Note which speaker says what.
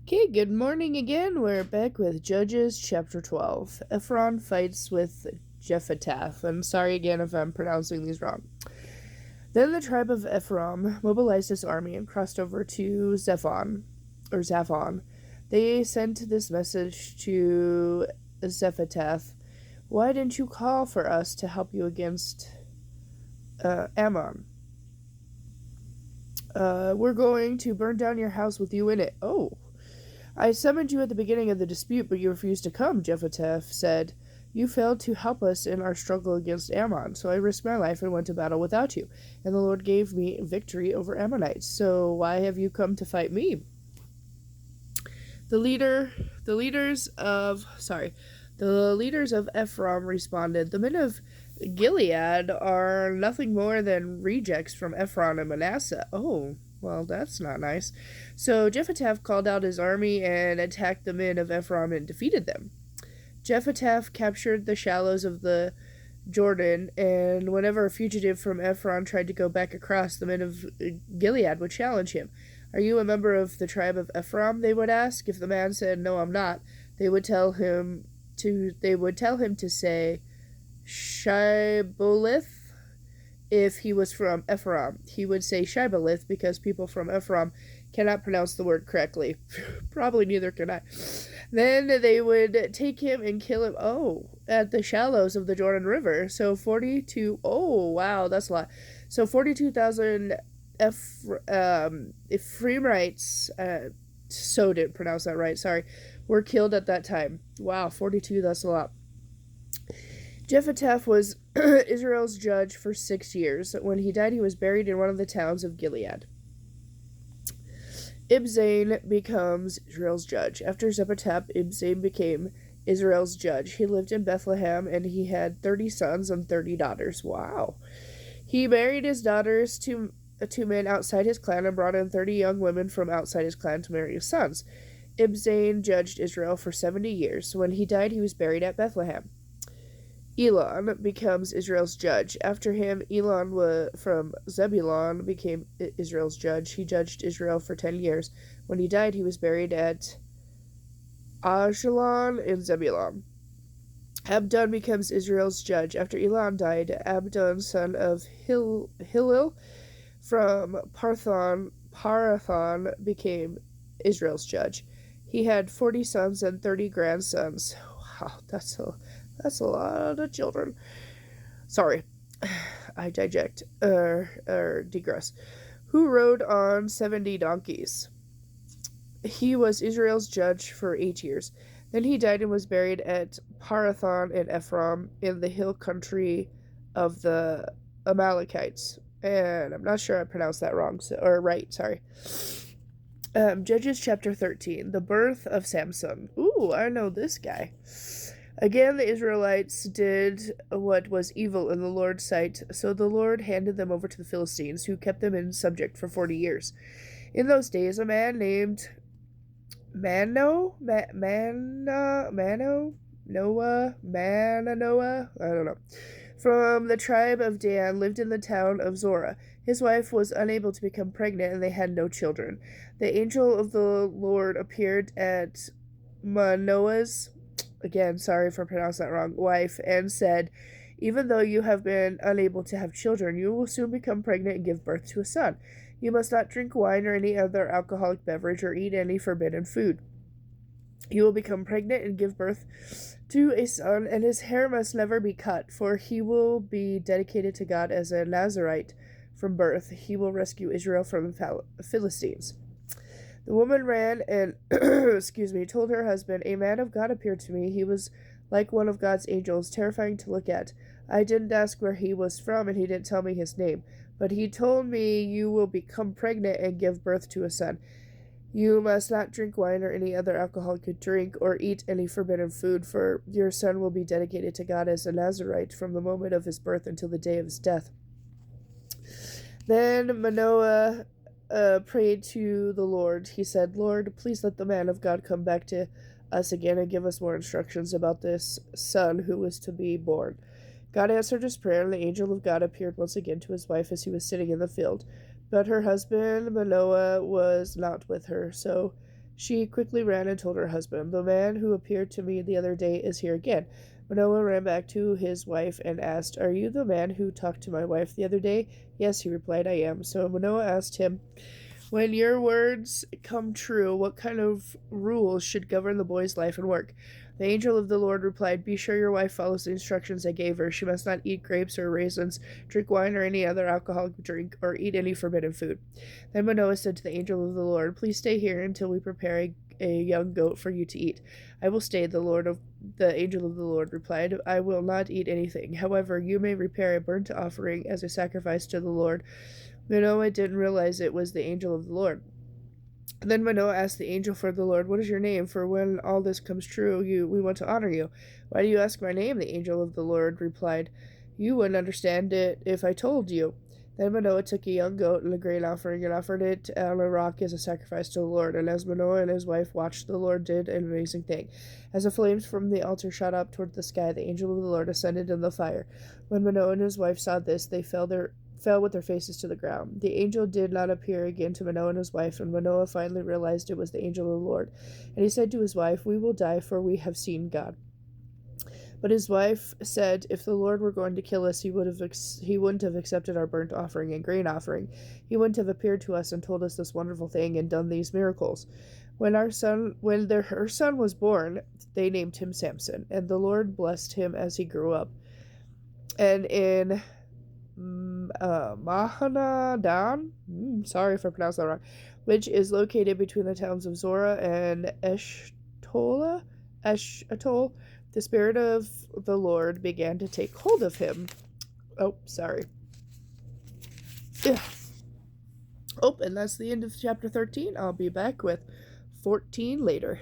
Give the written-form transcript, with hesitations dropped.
Speaker 1: Okay, good morning again. We're back with Judges chapter 12. Ephron fights with Jephthah. I'm sorry again if I'm pronouncing these wrong. Then the tribe of Ephraim mobilized its army and crossed over to Zaphon. They sent this message to Jephthah. Why didn't you call for us to help you against Ammon? We're going to burn down your house with you in it. Oh, I summoned you at the beginning of the dispute, but you refused to come, Jephthah said. You failed to help us in our struggle against Ammon, so I risked my life and went to battle without you, and the Lord gave me victory over Ammonites. So why have you come to fight me? The leaders of Ephraim responded, the men of Gilead are nothing more than rejects from Ephron and Manasseh. Oh, well, that's not nice. So Jephthah called out his army and attacked the men of Ephraim and defeated them. Jephthah captured the shallows of the Jordan, and whenever a fugitive from Ephron tried to go back across, the men of Gilead would challenge him. Are you a member of the tribe of Ephraim? They would ask. If the man said, no, I'm not, they would tell him to say Shibboleth. If he was from Ephraim, he would say Shibboleth because people from Ephraim cannot pronounce the word correctly. Probably neither can I. Then they would take him and kill him, at the shallows of the Jordan River. So 42, wow, that's a lot. So 42,000 Ephraimites, so didn't pronounce that right, sorry, were killed at that time. Wow, 42, that's a lot. Jephthah was Israel's judge for 6 years. When he died, he was buried in one of the towns of Gilead. Ibzan becomes Israel's judge. After Jephthah, Ibzan became Israel's judge. He lived in Bethlehem, and he had 30 sons and 30 daughters. Wow. He married his daughters to men outside his clan and brought in 30 young women from outside his clan to marry his sons. Ibzan judged Israel for 70 years. When he died, he was buried at Bethlehem. Elon becomes Israel's judge. After him, Elon from Zebulun became Israel's judge. He judged Israel for 10 years. When he died, he was buried at Ajalon in Zebulun. Abdon becomes Israel's judge. After Elon died, Abdon, son of Hillel from Parathon, became Israel's judge. He had 40 sons and 30 grandsons. Wow, that's a lot of children. Sorry, I digress. Who rode on 70 donkeys? He was Israel's judge for 8 years. Then he died and was buried at Parathon in Ephraim in the hill country of the Amalekites. And I'm not sure I pronounced that wrong, right, sorry. Judges chapter 13, the birth of Samson. Ooh, I know this guy. Again, the Israelites did what was evil in the Lord's sight, so the Lord handed them over to the Philistines, who kept them in subject for 40 years. In those days, a man named Manoah, I don't know, from the tribe of Dan lived in the town of Zorah. His wife was unable to become pregnant, and they had no children. The angel of the Lord appeared at Manoah's, again, sorry for pronouncing that wrong, wife, and said, even though you have been unable to have children, you will soon become pregnant and give birth to a son. You must not drink wine or any other alcoholic beverage or eat any forbidden food. You will become pregnant and give birth to a son, and his hair must never be cut, for he will be dedicated to God as a Nazirite from birth. He will rescue Israel from the Philistines. The woman ran and, told her husband, a man of God appeared to me. He was like one of God's angels, terrifying to look at. I didn't ask where he was from, and he didn't tell me his name. But he told me, you will become pregnant and give birth to a son. You must not drink wine or any other alcoholic drink or eat any forbidden food, for your son will be dedicated to God as a Nazirite from the moment of his birth until the day of his death. Then Manoah prayed to the Lord. He said, Lord, please let the man of God come back to us again and give us more instructions about this son who was to be born. God answered his prayer, and the angel of God appeared once again to his wife as he was sitting in the field. But her husband Manoah was not with her, so She quickly ran and told her husband, "The man who appeared to me the other day is here again." Manoah ran back to his wife and asked, "Are you the man who talked to my wife the other day?" "Yes," he replied, "I am." So Manoah asked him, "When your words come true, what kind of rules should govern the boy's life and work?" The angel of the Lord replied, "Be sure your wife follows the instructions I gave her. She must not eat grapes or raisins, drink wine or any other alcoholic drink, or eat any forbidden food." Then Manoah said to the angel of the Lord, "Please stay here until we prepare a young goat for you to eat." "I will stay," the angel of the Lord replied. "I will not eat anything. However, you may prepare a burnt offering as a sacrifice to the Lord." Manoah didn't realize it was the angel of the Lord. Then Manoah asked the angel for the Lord, "What is your name? For when all this comes true, we want to honor you." "Why do you ask my name?" the angel of the Lord replied. "You wouldn't understand it if I told you." Then Manoah took a young goat and a grain offering and offered it on a rock as a sacrifice to the Lord. And as Manoah and his wife watched, the Lord did an amazing thing. As the flames from the altar shot up toward the sky, the angel of the Lord ascended in the fire. When Manoah and his wife saw this, they fell with their faces to the ground. The angel did not appear again to Manoah and his wife, and Manoah finally realized it was the angel of the Lord. And he said to his wife, "We will die, for we have seen God." But his wife said, "If the Lord were going to kill us, he wouldn't have accepted our burnt offering and grain offering. He wouldn't have appeared to us and told us this wonderful thing and done these miracles." Her son was born, they named him Samson, and the Lord blessed him as he grew up. And in Mahanadan, sorry if I pronounced that wrong, which is located between the towns of Zorah and Eshtaol, the Spirit of the Lord began to take hold of him. Oh, sorry. Ugh. Oh, and that's the end of chapter 13. I'll be back with 14 later.